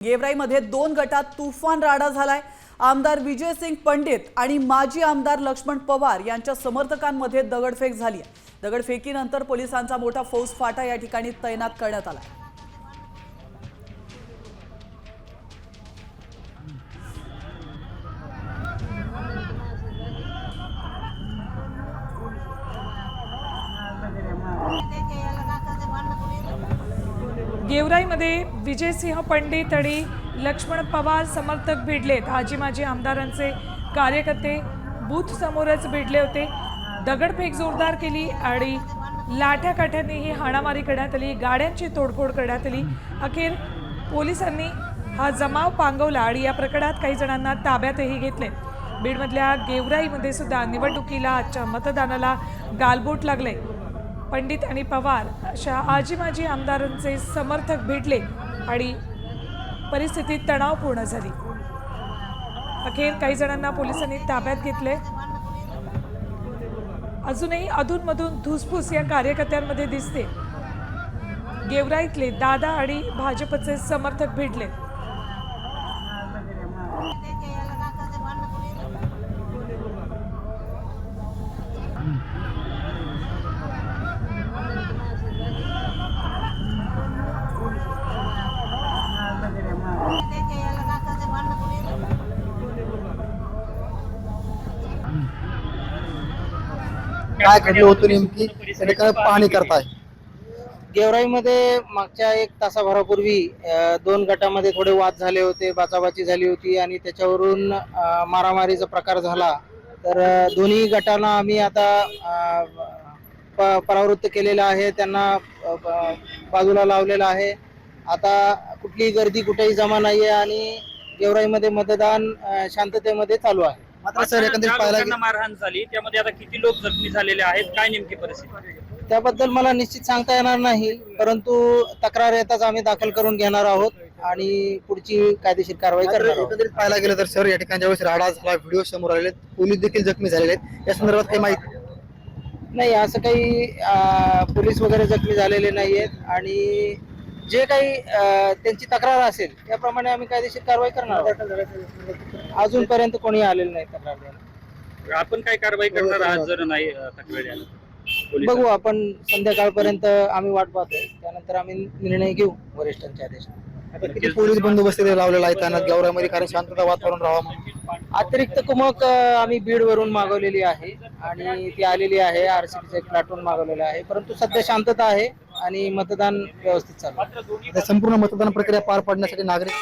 गेवराईमध्ये दोन गटात तुफान राडा झालाय। आमदार विजय सिंग पंडित आणि माजी आमदार लक्ष्मण पवार यांच्या समर्थकांमध्ये दगडफेक झाली आहे। दगडफेकीनंतर पोलिसांचा मोठा फौजफाटा या ठिकाणी तैनात करण्यात आला। गेवराईमध्ये विजयसिंह पंडित आणि लक्ष्मण पवार समर्थक भिडलेत। आजी माजी आमदारांचे कार्यकर्ते बूथ समोरच भिडले होते। दगडफेक जोरदार केली आणि लाठ्याकाठ्यांनीही हाणामारी करण्यात आली, गाड्यांची तोडफोड करण्यात आली। अखेर पोलिसांनी हा जमाव पांगवला आणि या प्रकरणात काही जणांना ताब्यातही घेतले। बीडमधल्या गेवराईमध्ये सुद्धा निवडणुकीला आजच्या मतदानाला गालबोट लागले। पंडित आणि पवार अशा आजी माजी आमदारांचे समर्थक भेटले आणि परिस्थिती तणावपूर्ण झाली। अखेर काही जणांना पोलिसांनी ताब्यात घेतले। अजूनही अधूनमधून धुसफूस या कार्यकर्त्यांमध्ये दिसते। गेवराईतले दादा आणि भाजपचे समर्थक भेटले। काय घडलं होतं नेमकी त्याने काय पाहणी करताय? गेवराईमध्ये मागच्या एक तासाभरापूर्वी दोन गटामध्ये थोडे वाद झाले होते, बाचाबाची झाली होती आणि त्याच्यावरून मारामारीचा प्रकार झाला। तर दोन्ही गटांना आम्ही आता परावृत्त केलेलं आहे, त्यांना बाजूला लावलेलं आहे। आता कुठलीही गर्दी कुठेही जमा नाहीये आणि गेवराईमध्ये मतदान शांततेमध्ये चालू आहे। मात्र सर एकंदरीत पाहायला गेलं मारहाण झाली त्यामध्ये आता किती लोक जखमी झालेले आहेत, काय नेमकी परिस्थिती? त्याबद्दल मला निश्चित सांगता येणार नाही, परंतु तक्रार येताच आम्ही दाखल करून घेणार आहोत आणि पुढची कायदेशीर कारवाई करणार आहोत। एकंदरीत पाहायला गेलं तर सर या ठिकाणी ज्यावेळेस राडा झाला, व्हिडिओ समोर आलेले, पोलीस देखील जखमी झालेले आहेत, या संदर्भात काही माहिती नाही, असं काही पोलीस वगैरे जखमी झालेले नाहीयेत आणि जे काही त्यांची तक्रार असेल त्याप्रमाणे आम्ही कायदेशीर कारवाई करणार आहोत। अजूनपर्यंत कोणी आलेलं नाही तक्रार द्यायला। आपण काय कारवाई करणार आहात जर नाही तक्रार आली? बघू, आपण संध्याकाळपर्यंत आम्ही वाट पाहतोय, त्यानंतर आम्ही निर्णय घेऊ वरिष्ठांच्या आदेशाने। किती पोलीस बंदोबस्त लावलेला आहे त्यांना गेवराईमध्ये, कारण शांतता वातावरण राहावं म्हणून? अतिरिक्त कुमक आम्ही बीडवरून मागवलेली आहे आणि ती आलेली आहे। आरसीबीचं एक प्लाटून मागवलेलं आहे, परंतु सध्या शांतता आहे आणि मतदान व्यवस्थित चालू आहे। संपूर्ण मतदान प्रक्रिया पार पाडण्यासाठी नागरिक